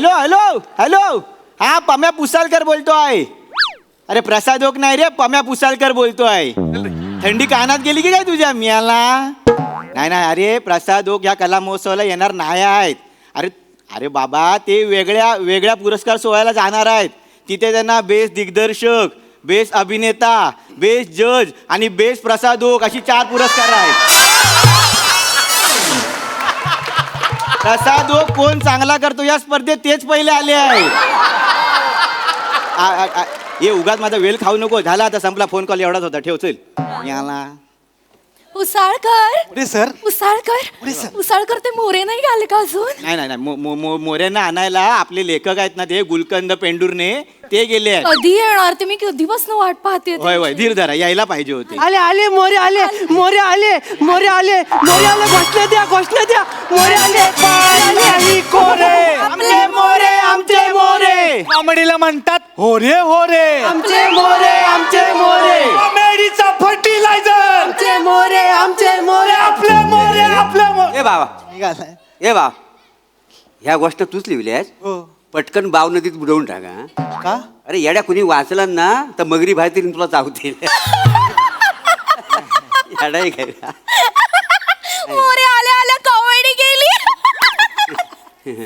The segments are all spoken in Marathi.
हॅलो हॅलो हॅलो हा पम्या पुसालकर बोलतोय. अरे प्रसाद ओक नाही रे, पम्या पुसालकर बोलतोय. थंडी कानात गेली की काय तुझ्या मियाला? नाही नाही, अरे प्रसाद ओक या कला महोत्सवाला येणार नाही आहेत. अरे अरे बाबा, ते वेगळ्या वेगळ्या पुरस्कार सोहळ्याला जाणार आहेत. तिथे त्यांना बेस्ट दिग्दर्शक, बेस्ट अभिनेता, बेस्ट जज आणि बेस्ट प्रसाद ओक अशी 4 पुरस्कार आहेत. प्रसाद ओक कोण चांगला करतो या स्पर्धेत तेच पहिले आले आहे. ये उगाच माझा वेळ खाऊ नको. झाला आता, संपला फोन कॉल, एवढाच होता. ठेव चल. याला उसाळकर सर उसाळकर ते मोरे नाही आले का अजून? नाही नाही नाही, मोऱ्यांना आणायला आपले लेखक आहेत ना, ते गुलकंद पेंडुर्ने, ते गेले आहेत. कधी येणार ते? मी कधीपासून वाट पाहते. होय होय, धीर धरा, यायला पाहिजे होते. आले आले मोरे आले मोरे आले मोरे आले मोरे आले. घोषणा द्या घोषणा द्या. मोरे आले पाणी कोरे. आमचे मोरे आमचे मोरे. कॉमेडीला म्हणतात होरे होरे. आमचे मोरे आमचे मोरे. कॉमेडीचा फर्टिलायझर. आमचे मोरे आमचे मोरे. आपले मोरे आपले मोरे. ए बाबा, ए बा, ह्या गोष्ट तूच लिहिली आहेस? पटकन बाव नदीत बुडवून टाका. का? अरे येड्या, कुणी वाचला ना तर मगरी बाहेर तरी तुला चावतील. येडा काय? मोरे आले आले कॉमेडी केली.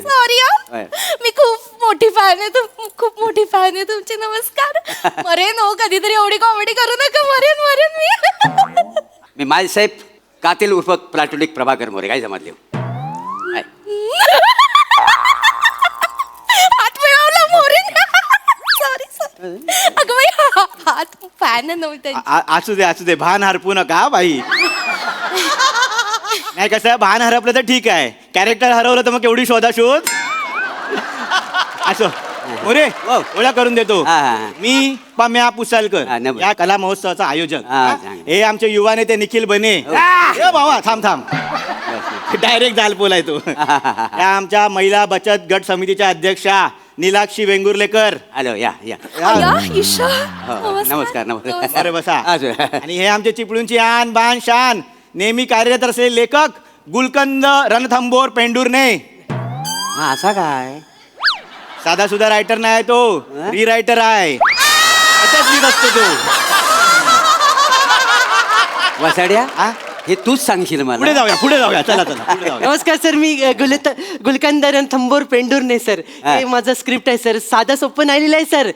सॉरी मी खूप मोठी फॅन आहे. खूप मोठी फॅन आहे तुमची. नमस्कार. मरेन हो, कधीतरी एवढी कॉमेडी करू नका. मरेन मरेन मी. मी माझे साहेब कातील उर्फ प्लॅटोनिक प्रभाकर मोरे. काय समजले? हात मिळवला मोरेन. Sorry sorry. अगं बाई, हात फॅन नव्हते. असू दे असू दे, भान हरपू नका बाई. नाही, कसं भान हरपलं तर ठीक आहे, कॅरेक्टर हरवलं तर मग केवढी शोधाशोध. असो मोरे, ओळख करून देतो. मी पम्या पुसालकर, या कला महोत्सवाचा आयोजक. हे आमचे युवा नेते निखिल बने. ए बाबा, थांब थांब, डायरेक्ट जालपोला आहे तो. या आमच्या महिला बचत गट समितीच्या अध्यक्षा नीलाक्षी वेंगुर्लेकर. हॅलो, या या. ईशा, नमस्कार नमस्कार. अरे बसा. आणि हे आमचे चिपळूणची आन बान शान, नेहमी कार्यरत असलेले लेखक गुलकंद रणथंबोर पेंडुर्ने. हा, असा काय? साधा सुद्धा रायटर नाही तो, री रायटर आहे. असंच लिहित असतो तो. वसाड्या, हे तूच सांगशील मला. पुढे जाऊया पुढे जाऊया, चला चला पुढे जाऊया. नमस्कार सर, मी गुलकंदरन थंबोर पेंडुर्ने सर. हे माझं स्क्रिप्ट आहे सर. साधा सोपं नाही लिहिलंय सर.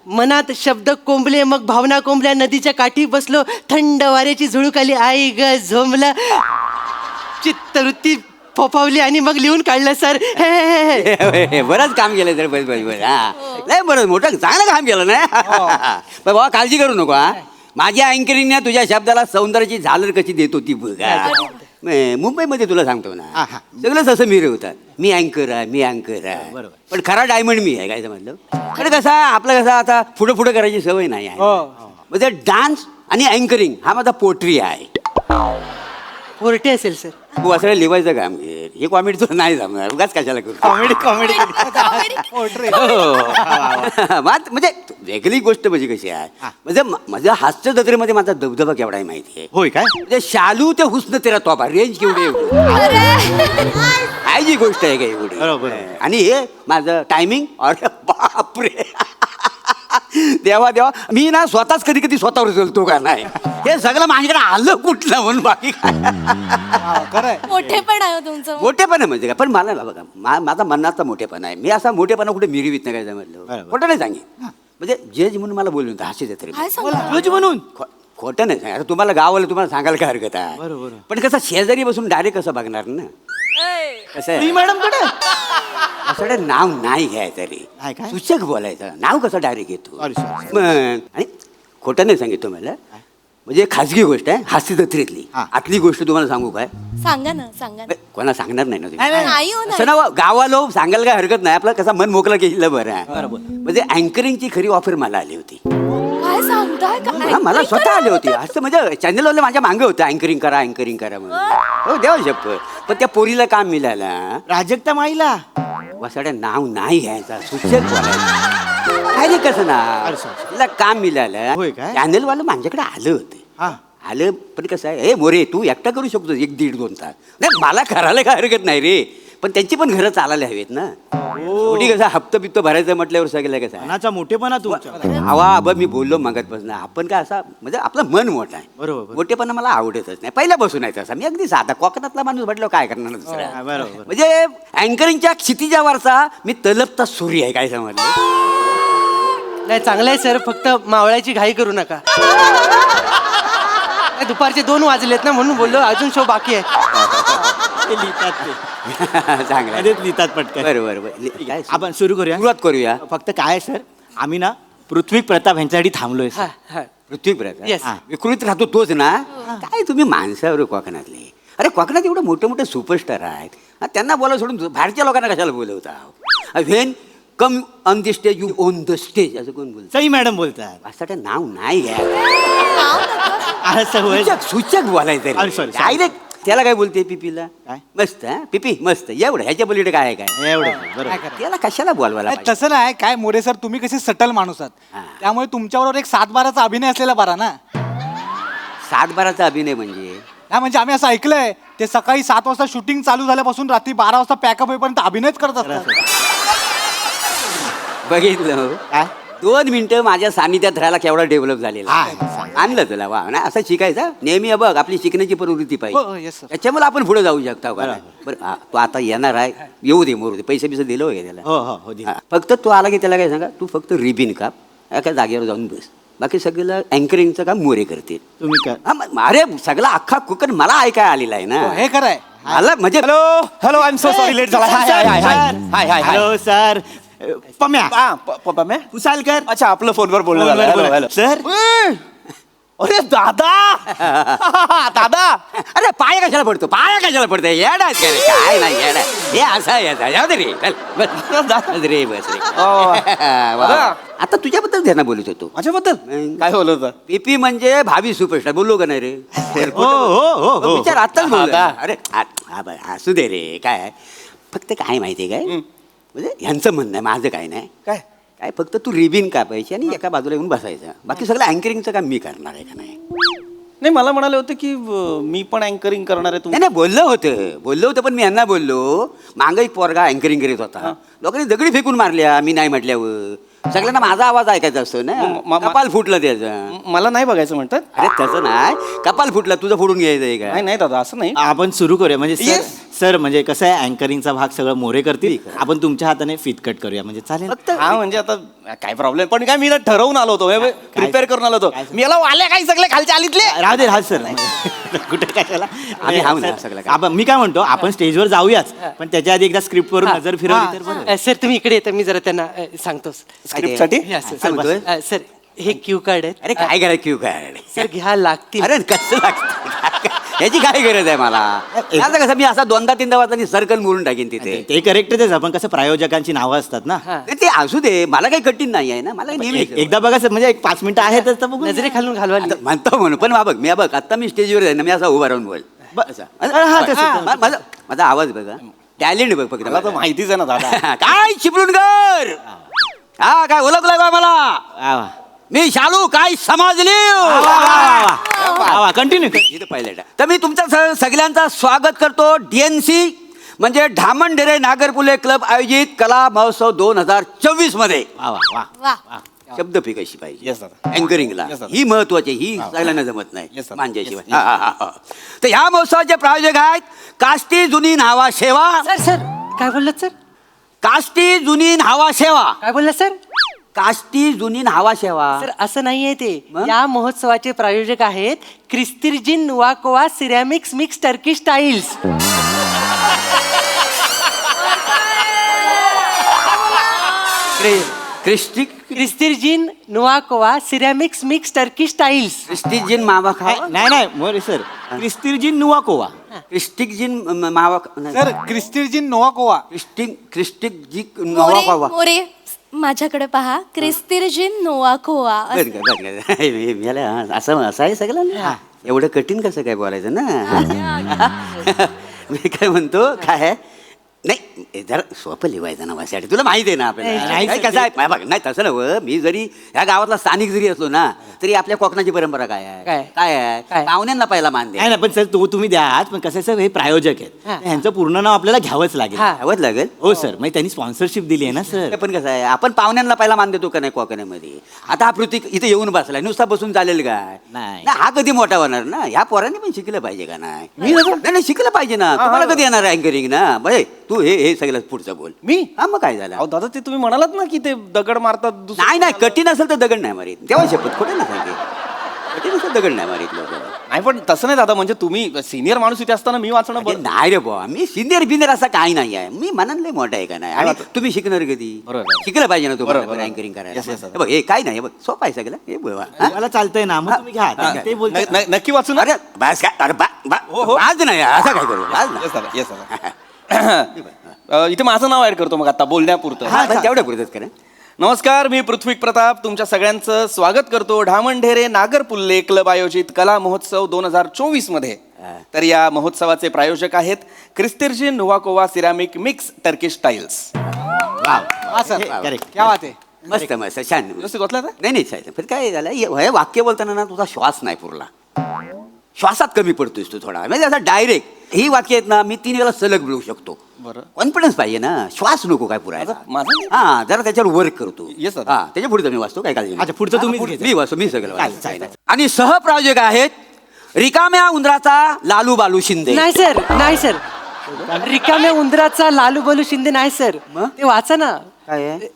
मनात शब्द कोंबले, मग भावना कोंबल्या. नदीच्या काठी बसलो, थंड वाऱ्याची झुळूक आली. आई ग झोंबलं, चित्तवृत्ती फोफावली आणि मग लिहून काढलं सर. बरंच काम केलं सर. बस बस बस. हा, नाही बरं, मोठं चांगलं काम केलं ना. बाबा काळजी करू नको. हा, माझ्या अँकरिंगने तुझ्या शब्दाला सौंदर्याची झालर कशी देत होती बघा. मुंबईमध्ये तुला सांगतो ना, सगळंच असं मिरवतात. मी अँकर आहे, मी अँकर आहे, पण खरा डायमंड मी आहे. काय समजलं? अरे कसा आपलं कसं आता पुढे पुढे करायची सवय नाही आहे. म्हणजे डान्स आणि अँकरिंग हा माझा पोट्री आहे. पोरटे असेल सर. तू असं लिवायचं काम घे. हे कॉमेडी तुला नाही जमणार. उगाच कशाला करू. Comedy comedy. म्हणजे वेगळी गोष्ट म्हणजे कशी आहे, म्हणजे माझ्या हास्य जत्रेमध्ये माझा दबदबा केवढा आहे माहिती आहे? होय काय? म्हणजे शालू ते हुस्न तेरा तोबा, रेंज केवढी आहे जी गोष्ट आहे का एवढी. बरोबर. आणि हे माझं टायमिंग, अरे बापरे. देवा देवा, मी ना स्वतःच कधी कधी स्वतःवर चलतो का नाही. हे सगळं माझ्याकडे आलं कुठलं म्हणून, बाकी काय. मोठेपण आहे तुमचं. मोठेपणा म्हणजे काय, पण मला ना बघा, माझा मनाचा मोठेपणा आहे. मी असा मोठेपणा कुठे मिरवीत नाही. काय समजलं? खोटं नाही सांगेन. म्हणजे जज म्हणून मला बोलून हास्य जत्रे जज म्हणून खोटं नाही सांग. आता तुम्हाला गावाला तुम्हाला सांगायला काय हरकत आहे. पण कसं शेजारी बसून डायरेक्ट कसं बघणार ना. कसं आहे मॅडम कडे असं नाव नाही घ्यायचं रे, सूचक बोलायचं. नाव कसं डायरेक्ट घेतो. आणि खोटं नाही सांगितलं मला. म्हणजे खाजगी गोष्ट आहे, हास्य जत्रेतली. आतली गोष्ट तुम्हाला सांगू काय? सांगा ना, सांगा ना. कोणा सांगणार नाही ना नाही हो, असं ना. गावाला सांगायला काय हरकत नाही. आपलं कसं मन मोकळं केलं बरं आहे. म्हणजे अँकरिंगची खरी ऑफर मला आली होती. काय सांगताय? हा, मला स्वतः आली होती. असं म्हणजे चॅनलवाले माझ्या मागे होतं, अँकरिंग करा अँकरिंग करा म्हणून. हो देवा शपथ. पण त्या पोरीला काम मिळालं. प्राजक्ता माईला वसाड्या नाव नाही घ्यायचा, सूचक बोलायचं. काय रे कसं ना, तिला काम मिळालं. चॅनलवालं माझ्याकडे आलं होतं. आलं पण कसं आहे, हे मोरे तू एकटा करू शकतो 1-1.5-2 तास. नाही मला करायला काय हरकत नाही रे. पण त्यांची पण घरं चालायला हवीत ना. थोडी कसं हप्ता बिप्त भरायचं म्हटल्यावर सगळं कसं आहे. मनाचा मोठेपणा तुमचा. आवा आबा मी बोललो मगातपासून आपण काय असा म्हणजे आपलं मन मोठं आहे. बरोबर. मोठेपणा मला आवडतच नाही पहिल्यापासून आहे तसा. मी अगदी साधा कोकणातला माणूस म्हटलं काय करणार हा, दुसरा. बरोबर. म्हणजे अँकरिंगच्या क्षितिजावरचा मी तलपता सूर्य आहे काय समजलं. नाही चांगलं आहे सर, फक्त मावळाची घाई करू नका. नाही, दुपारचे 2 वाजलेत ना म्हणून बोललो, अजून शो बाकी आहे. ते लिहितात ते. चांगलं आहे. लगेच लिहितात पटकन. बरोबर काय आपण सुरू करूया. सुरुवात करूया. फक्त काय आहे, सर आम्ही ना पृथ्वी प्रताप यांच्यासाठी थांबलोय हा, सर. हा. पृथ्वी प्रताप. Yes. हा. विकृत राहतो तोच ना. काय तुम्ही माणसावर कोकणातले. अरे कोकणात एवढे मोठे मोठे सुपरस्टार आहेत हा, त्यांना बोला सोडून बाहेरच्या लोकांना कशाला बोलवता. When come on the stage you own the stage असं कोण बोलतं. सई मॅडम बोलतात. असं नाव नाही घ्या. असं होय. सूचक बोलायचं अरे, sorry, sorry. डायरेक्ट त्याला काय बोलते पिपीला काय? मस्त हा पिपी मस्त एवढं ह्याच्या पलीकडे काय आहे काय एवढं बरोबर. त्याला कशाला बोलवायला नाही, पाहिजे? तसं नाही काय मोरे सर, तुम्ही कसे सटल माणूस हा. आहात त्यामुळे तुमच्याबरोबर एक 7-12चा अभिनय असलेला बरा ना. 7-12चा अभिनय म्हणजे नाही म्हणजे आम्ही असं ऐकलंय ते सकाळी 7 वाजता शूटिंग चालू झाल्यापासून रात्री 12 वाजता पॅकअप होईपर्यंत अभिनयच करत असतात. बघितलं हो? काय? 2 मिनिटं माझ्या सानिध्यात राहायला केवढा डेव्हलप झालेला हा, आहे. आणलं तुला वा ना असं शिकायचं नेहमी बघ आपली शिकण्याची प्रवृत्ती हो, पाहिजे yes, sir. त्याच्यामुळे आपण पुढे जाऊ शकता का बरं हा, तो आता येणार आहे येऊ दे मोरू दे पैसे बिसे दिलं वगैरे त्याला हो हो हो दिलं. हा, फक्त तो आला की त्याला काय सांगा तू फक्त रिबिन काप एका जागेवर जाऊन बस बाकी सगळं अँकरिंगचं काम मोरे करते. तुम्ही काय हा, अरे सगळा अख्खा कुकर मला ऐकाय आलेला आहे ना. हो, हे खरं आहे. मला म्हणजे hello I am so sorry late झाला. हाय हाय हाय हाय हाय हाय हाय हॅलो सर. पम्या पप्पा पुसालकर. अच्छा आपलं फोनवर बोलणं झालं. फोनवर हॅलो, हॅलो. सर अरे दादा दादा अरे पाय कशाला पडतो पाय कशाला पडतोय येडा आहेस का रे? काय नाही येडा हे असं आहे असं. जाऊ दे रे चल, बस रे बस रे वा. आता तुझ्याबद्दल त्यांना बोलत होतो. माझ्याबद्दल काय बोलत होता? पीपी म्हणजे भावी सुपरस्टार बोललो का नाही रे. हो हो हो विचार आत्ताच बोललो. दादा. अरे असू दे रे काय फक्त काय माहितीये काय म्हणजे ह्यांचं म्हणणं आहे माझं काय नाही काय काय फक्त तू रिबिन कापायची आणि एका बाजूला येऊन बसायचं बाकी सगळं अँकरिंगचं काम मी करणार आहे का नाही. नाही मला म्हणाले होते की मी पण अँकरिंग करणार आहे. नाही नाही बोललो होतं पण मी यांना बोललो मागं एक पोरगा अँकरिंग करीत होता लोकांनी दगडी फेकून मारल्या मी नाही म्हटल्यावर सगळ्यांना माझा आवाज ऐकायचा असतो ना. कपाल फुटलं त्याचं. मला नाही बघायचं म्हणतात. अरे तसं नाही कपाल फुटलं तुझं फोडून घ्यायचंय का. नाही नाही दादा असं नाही. आपण सुरू करूया म्हणजे सर Yes. सर म्हणजे कसं आहे अँकरिंगचा भाग सगळं मोरे करतील आपण तुमच्या हाताने फिट कट करूया म्हणजे चालेल. फक्त हा म्हणजे आता काय प्रॉब्लेम पण काय मी ना ठरवून आलो होतो प्रिपेअर करून आलो होतो. मी याला वाल्या काही सगळे खालच्या आलीतले. राहू दे राहू सर कुठे कशाला आम्ही हाव ना सगळं काय. आपण मी काय म्हणतो आपण स्टेजवर जाऊयाच पण त्याच्या आधी एकदा स्क्रिप्ट वरून नजर फिरवली तर बरं. सर तुम्ही इकडे येता मी जरा त्यांना सांगतो. स्क्रिप्टसाठी काय म्हणतोय? सर हे क्यू कार्ड आहे. अरे काय करायचं क्यू कार्ड. सर घ्या लागतील. अरे कसं लागतं याची काय गरज आहे मला. आता कसं मी असा 2दा-3दा वाजता सर्कल मोडून टाकीन तिथे. ते करेक्टच आहे आपण कसं प्रायोजकांची नावं असतात ना. हा. ते असू दे मला काही कठीण नाही आहे ना मला नेहमी एकदा बघा सर म्हणजे एक 5 मिनिटं आहेतच तर बघू. नजरे खालून घालवा. आता म्हणतो म्हणून पण बघ मी बघ आता मी स्टेजवर आहे ना मी असा उभा राहून बोल असं. हा, तसं. हा, माझा आवाज बघा टॅलेंट बघ फक्त मला तर माहितीच आहे ना दादा. काय चिपळूण कर हा काय ओळखलाय बा मला वा, वा. मी शालू काय समजली कंटिन्यू इथं पाहिलं तर मी तुमच्या सगळ्यांचा स्वागत करतो डीएनसी म्हणजे ढामणडेरे नागरपुले क्लब आयोजित कला महोत्सव 2024 मध्ये. वा वा वा शब्द फी कशी पाहिजे येस दादा. अँकरिंगला Yes, sir. ही महत्वाची ही सगळ्यांना जमत नाही Yes, sir. मांजाशिवाय तर ह्या महोत्सवाचे प्रायोजक आहेत काष्टी जुनी न्हावा सेवा. सर सर काय बोललात सर? काष्टी जुनी न्हावा सेवा काय बोललात सर? काष्टी जुनी न्हावा सेवा. सर असं नाहीये ते. मग? या महोत्सवाचे प्रायोजक आहेत क्रिस्तिर्जिन नुवाकोवा सिरॅमिक्स मिक्स टर्की स्टाईल्स. क्रिस्तिर्जिन नुवाकोवा सिरॅमिक्स मिक्स टर्की स्टाईल्स. क्रिस्टिजिन मावा खावा नाही नाही मोरे सर क्रिस्तिर्जिन नुवाकोवा. क्रिस्टिजिन मावा सर क्रिस्टिर्जिन नोवाकोवा. क्रिस्टिक मावा मोरे खावा. मोरे माझ्याकडे पहा क्रिस्तिर्जिन नोवाकोवा असं असं आहे सगळं एवढं कठीण कसं काय बोलायचं ना. मी काय म्हणतो काय नाही जरा सोपं लिहायचं नावासाठी तुला माहिती आहे ना आपल्याला नाही, नाही, कसं आहे बघ नाही तसं नव्हं मी जरी ह्या गावातला स्थानिक जरी असलो ना तरी आपल्या कोकणाची परंपरा काय आहे काय? काय आहे काय? पाहुण्यांना पहिला मान द्या नाही ना पण सर तो तुम्ही द्या पण कसं आहे सर हे प्रायोजक आहेत हा. ह्यांचं पूर्ण नाव आपल्याला घ्यावंच लागेल हा. घ्यावंच लागेल हो सर मग त्यांनी स्पॉन्सरशिप दिली आहे ना सर हे पण कसं आहे आपण पाहुण्यांना पहिला मान देतो का नाही कोकणामध्ये आता हा पृथ्वी इथे येऊन बसलाय नुसता बसून चालेल काय नाही. हा कधी मोठा होणार ना ह्या पोरांनी पण शिकलं पाहिजे का नाही नाही शिकलं पाहिजे ना तुम्हाला कधी येणार अँकरिंग ना बाई तू हे सगळं पुढचं बोल मी हा मग काय झालं अहो दादा ते तुम्ही म्हणालात ना की ते दगड मारतात दुसरं नाही नाही कठीण असेल तर दगड नाही मारीत तेव्हा शपथ खोटे ना सांगे कठीण असेल दगड नाही मारीत लोक नाही पण तसं नाही दादा म्हणजे तुम्ही सिनियर माणूस इथे असताना मी वाचणं बरं नाही रे बुवा मी सिनियर बिनियर असं काही नाही आहे मी मनात लय मोठा आहे का नाही आणि तुम्ही शिकणार कधी बरोबर. शिकलं पाहिजे ना बरोबर, तुम्हाला बरोबर. अँकरिंग Yes, yes, करायला yes. हे बघ हे काय नाही हे बघ सोपं आहे सगळं हे बघ हा. मला चालतंय ना मग तुम्ही घ्या ते बोलतो नक्की वाचू ना अरे बस काय अरे हो, हो. आज नाही असं काय करू आज येस दादा येस दादा इथे माझं नाव ऍड करतो मग आता बोलण्यापुरतं हा तेवढ्या पुरतच करा नमस्कार मी पृथ्वी प्रताप तुमच्या सगळ्यांचं स्वागत करतो ढामणढेरे नागरपुल्ले क्लब आयोजित कला महोत्सव 2024 मध्ये तर या महोत्सवाचे प्रायोजक आहेत क्रिस्तिर्जिन नुवाकोवा सिरामिक मिक्स टर्किश टाईल्स हा सर करेक्ट क्या बात आहे मस्त मस्त छान व्यवस्थित वाचलं आता? नाही नाही साहेब पण काय झालं हे वाक्य बोलताना ना तुझा श्वास नाही पुरला श्वासात कमी पडतोस तू थोडा म्हणजे असं डायरेक्ट ही वाक्य आहेत ना मी 3 वेळा सलग बोलू शकतो बरं. कॉन्फिडन्स पाहिजे ना श्वास नको काय पुरायला माझं हा जरा त्याच्यावर वर्क करतो Yes, sir. हा त्याच्या पुढे मी वाचतो काय काळजी नाही. अच्छा पुढचं तुम्हीच घ्यायचं. मी वाचतो मी सगळं चालेल, वाचतो. चालेल. आणि सहप्रायोजक आहेत रिकाम्या उंदराचा लालू बालू शिंदे नाही सर नाही सर रिकाम्या उंदराचा लालू बलू शिंदे नाही सर मग? ते वाचा ना काय आहे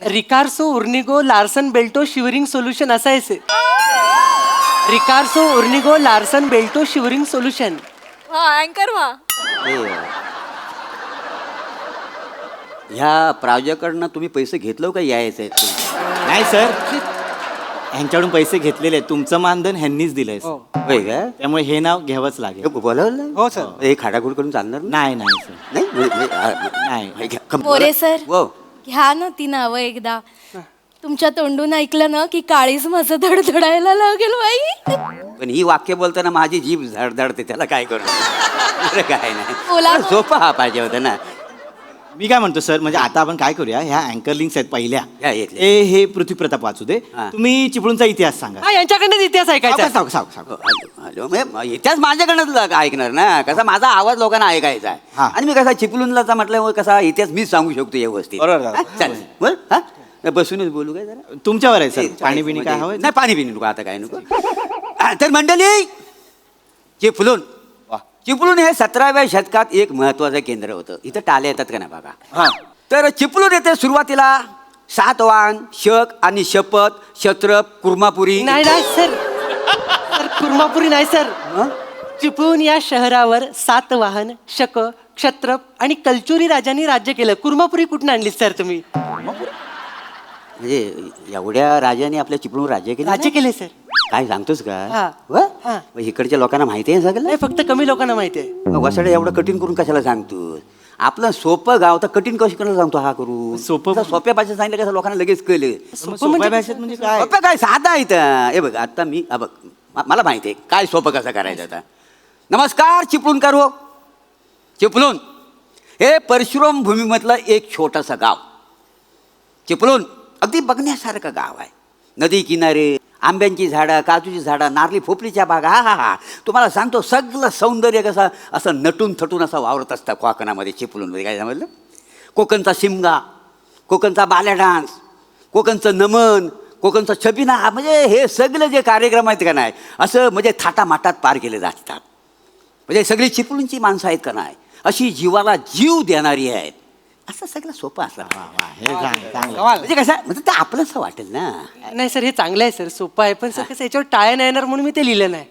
रिकार्सो उर्निगो लार्सन बेल्टो शिवरिंग सोल्युशन असं आहे sir. रिकार्सो उर्निगो लार्सन बेल्टो शिवरिंग सोल्युशन अँकर वा ह्या प्रायोजकांना तुम्ही पैसे घेतलं का यायचं आहे नाही सर ह्यांच्याकडून पैसे घेतलेले आहेत तुमचं मानधन ह्यांनीच दिलंय sir. होय का त्यामुळे हे नाव घ्यावंच लागेल बोलावलं हो सर हे खाडाखोड करून चालणार नाही नाही सर नाही नाही नाही. मोरे सर हो घ्या ना ती नावं एकदा तुमच्या तोंडून ऐकलं ना की काळीच माझं धडधडायला लागेल बाई पण ही वाक्य बोलताना माझी जीभ धडधडते त्याला काय करू दुसरं काय बोला नाही ना. सोपं हा पाहिजे होतं ना मी काय म्हणतो सर म्हणजे आता आपण काय करूया ह्या अँकर लिंक्स आहेत पहिल्या या येतले. हे पृथ्वी प्रताप वाचू दे हा. तुम्ही चिपळूणचा इतिहास सांगा हा यांच्याकडनं इतिहास ऐकायचा सावकाश, सावकाश, सावकाश. हॅलो हॅलो म्हणजे इतिहास माझ्याकडनं ऐकणार ना कसा माझा आवाज लोकांना ऐकायचा हा. आहे आणि मी कसा चिपलूनला म्हटल्यामुळे कसा इतिहास मीच सांगू शकतो व्यवस्थित बरोबर दादा. हा, चालेल बरं हा बसूनच बोलू काय जरा तुमच्यावर आहे सर ते पाणी बिणी काय हवं नाही पाणी बिणी नको आता काय नको तर मंडळी चिपळूण वा. चिपळूण हे 17व्या शतकात एक महत्वाचं केंद्र होतं इथं टाल्या येतात का ना बघा हा तर चिपळूण येथे सुरुवातीला सातवाहन शक आणि शपथ क्षत्रप कुर्मापुरी नाही नाही सर सर कुर्मापुरी नाही सर चिपळूण या शहरावर सातवाहन शक क्षत्रप आणि कलचुरी राजांनी राज्य केलं कुर्मापुरी कुठून आणली सर तुम्ही म्हणजे एवढ्या राजाने आपल्या चिपळूण राज्य केलं राज्य केले सर काय सांगतोस का हा. व? हा. मग इकडच्या लोकांना माहिती आहे सगळं नाही फक्त कमी लोकांना माहिती आहे वसाडे एवढं कठीण करून कशाला सांगतोस आपलं सोपं गाव तर कठीण कशी करायला सांगतो हा करू सोपं- सोप्या भाषेत सांगितलं कसं लोकांना लगेच कळलं मग सोप्या भाषेत म्हणजे काय सोपं काय साधा आहे इथं. हे बघ आता मी बघ मला माहिती आहे काय सोपं कसं करायचं आता नमस्कार चिपळूणकर हो चिपळूण हे परशुराम भूमीमधलं एक छोटंसं गाव चिपळूण अगदी बघण्यासारखं गाव आहे नदी किनारे आंब्यांची झाडं काजूची झाडं नारळी फोपलीच्या बागा हा तुम्हाला सांगतो सगळं सौंदर्य कसं असं नटून थटून असं वावरत असतं कोकणामध्ये चिपळूणमध्ये काय समजलं कोकणचा शिमगा कोकणचा बाल्या डान्स कोकणचं नमन कोकणचा छबिना म्हणजे हे सगळं जे कार्यक्रम आहेत का नाही असं म्हणजे थाटामाटात पार केले जातात म्हणजे सगळी चिपळूणची माणसं आहेत का नाही अशी जीवाला जीव देणारी आहेत असं सगळं सोपं असं हे चांगलं म्हणजे कसं म्हणजे ते आपलंसं वाटेल ना नाही सर हे चांगलं आहे सर सोपं आहे पण सर कसं याच्यावर टाळ्या नाही येणार म्हणून मी ते लिहिलं नाही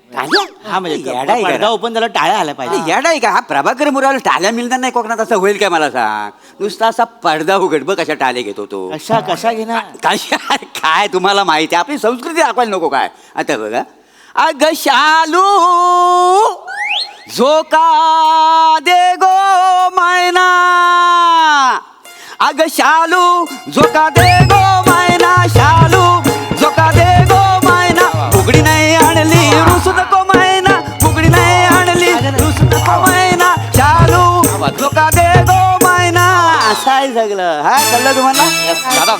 हा म्हणजे येडा आहे का? पडदा ओपन त्याला टाळ्या आल्या पाहिजे येडा आहे का हा प्रभाकर मुराला टाळ्या मिळणार नाही कोकणात असं होईल काय मला सांग नुसता असा पडदा उघड बघ कशा टाळे घेतो तो कशा कशा घेणार कशा काय तुम्हाला माहिती आहे आपली संस्कृती दाखवायला नको काय आता बघा अग शालू झोका दे गो मैना अग शालू झोका दे गो मैना शालू झोका दे गो मैना फुगडी नाही आणली रुसू नको मैना फुगडी नाही आणली रुसू नको मैना शालू झोका दे सगळं हा कळलं तुम्हाला दादा